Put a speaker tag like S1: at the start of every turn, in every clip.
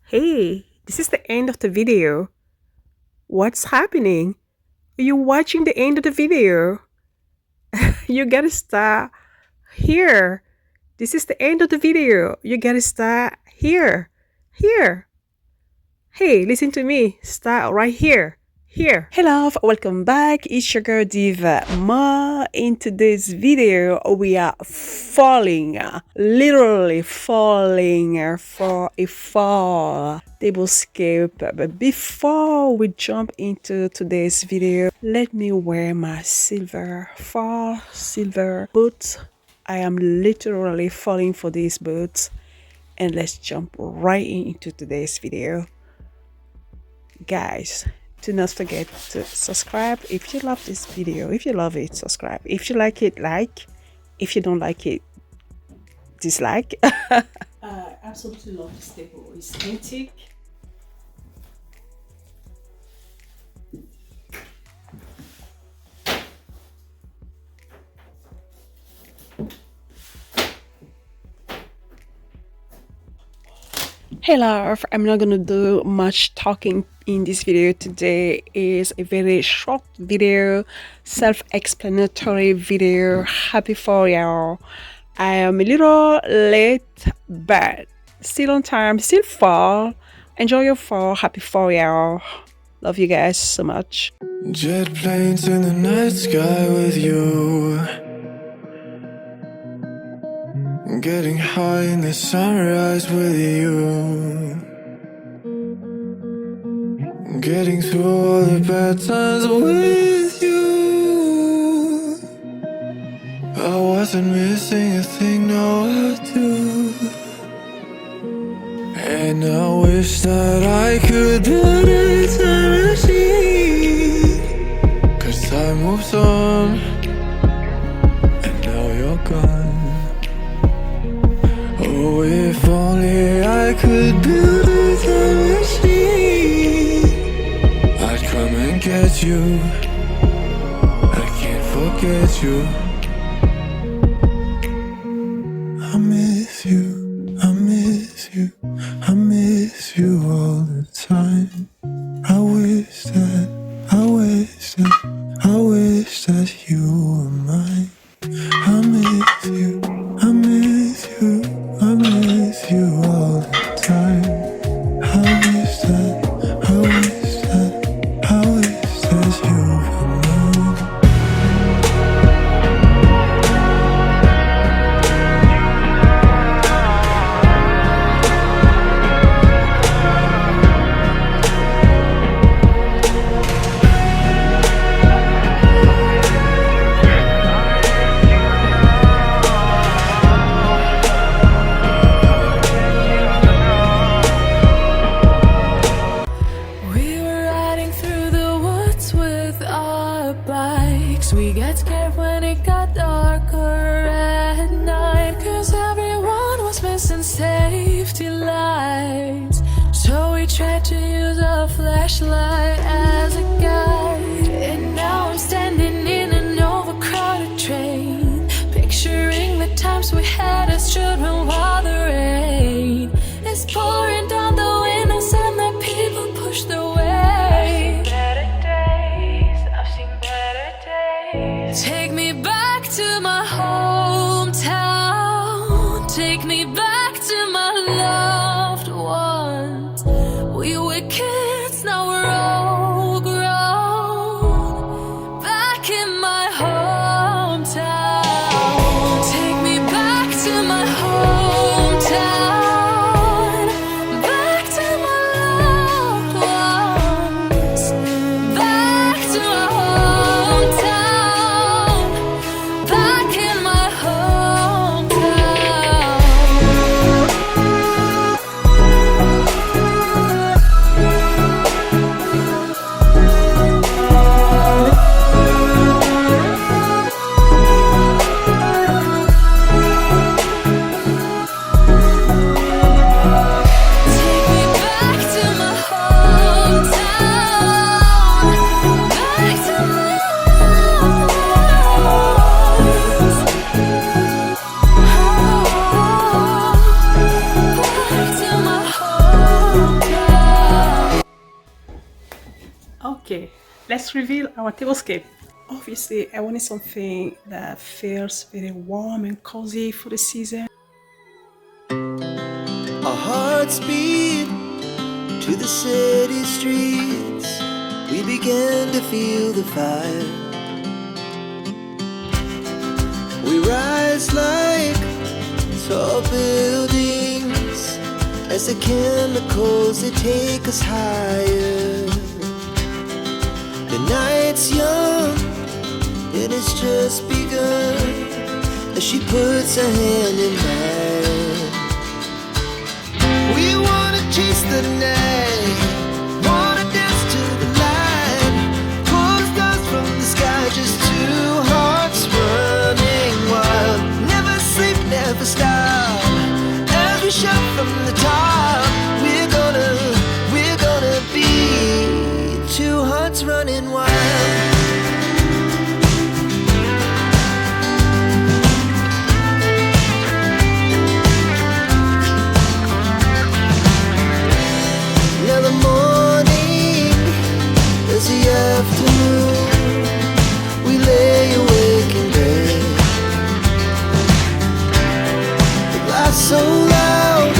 S1: Hey, this is the end of the video. What's happening? Are you watching the end of the video? You gotta start here. This is the end of the video. You gotta start here. Here. Hey, listen to me. Start right here. Here. Hey love, welcome back. It's your girl Diva Ma. In today's video, we are falling, literally falling for a fall tablescape. But before we jump into today's video, let me wear my fall silver boots. I am literally falling for these boots. And let's jump right into today's video. Guys, do not forget to subscribe if you love this video. If you love it, subscribe. If you like it, like. If you don't like it, dislike. I absolutely love this table. It's antique. Hey love, I'm not gonna do much talking in this video. Today is a very short video, self-explanatory video. Happy for y'all. I am a little late, but still on time, still fall. Enjoy your fall. Happy for y'all. Love you guys so much.
S2: Jet planes in the night sky with you, getting high in the sunrise with you, getting through all the bad times with you. I wasn't missing a thing, no I do. And I wish that I could build a time machine, 'cause time moves on and now you're gone. Oh, if only I could build a time machine, I'd come and get you. I can't forget you. I miss you, I miss you, I miss you all the time. I wish that, I wish that, I wish that you were mine. I miss you, I miss you, I miss you all the time. I wish that, I wish that, I wish that you were mine.
S3: We were riding through the woods with our bikes. We got scared when it got darker at night, 'cause everyone was missing safety lights. So we tried to use a flashlight as a guide. And now I'm standing in an overcrowded train, picturing the times we had as children while the rain is pouring down the windows and the people push their way. Better days, I've seen better days. Take me back to my hometown. Take me back to my loved ones. We were kids, now we're old.
S1: Okay, let's reveal our tablescape. Obviously, I wanted something that feels very warm and cozy for the season.
S2: Our hearts beat to the city streets. We began to feel the fire. We rise like tall buildings as the chemicals they take us higher. The night's young and it's just begun as she puts her hand in mine. We wanna chase the night, wanna dance to the light, pull the stars from the sky, just two hearts running wild. Never sleep, never stop, as we shout from the top. We're gonna be two hearts running wild. Now the morning is the afternoon. We lay awake in bed. The laughs so loud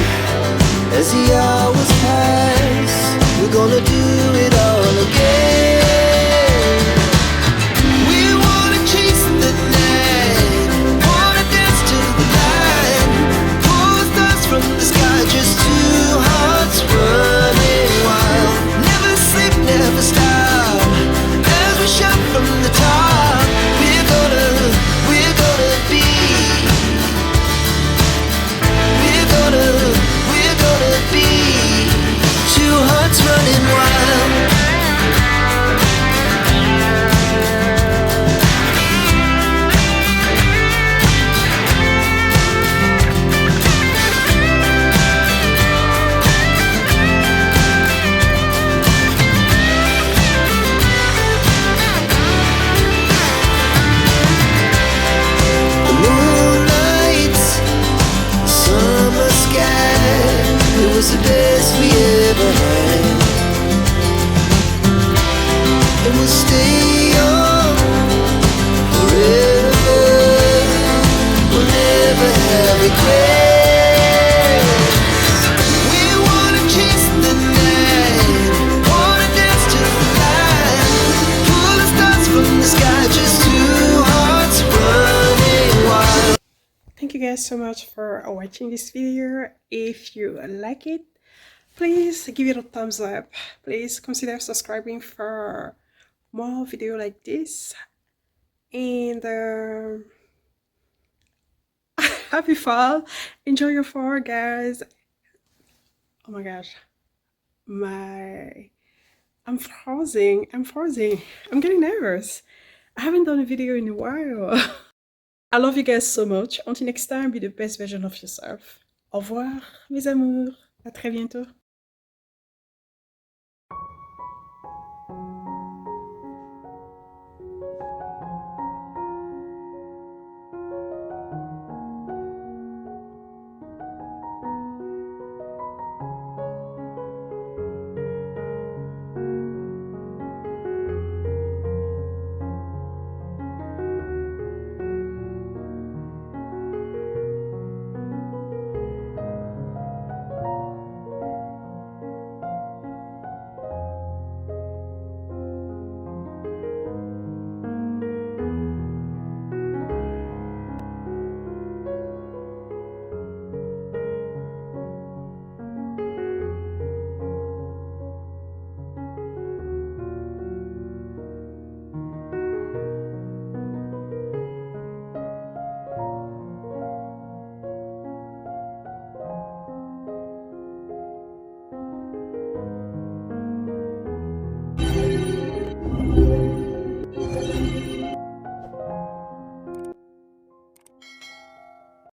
S2: as the hours pass. We're gonna do it all again. We wanna chase the night, wanna dance to the light, pull the stars from the sky, just two hearts running wild. Never sleep, never stop, as we shout from the top. We're gonna be, we're gonna be two hearts running wild. The moonlight, summer sky, it was the best we ever had. And we'll stay young forever. We'll never have regrets. We wanna chase the night, wanna dance to the light, pull the stars from the sky, just two hearts running wild.
S1: Thank you guys so much for watching this video. If you like it, please give it a thumbs up. Please consider subscribing for more video like this. And happy fall. Enjoy your fall, guys. Oh my gosh. I'm frozen. I'm getting nervous. I haven't done a video in a while. I love you guys so much. Until next time, be the best version of yourself. Au revoir, mes amours. À très bientôt.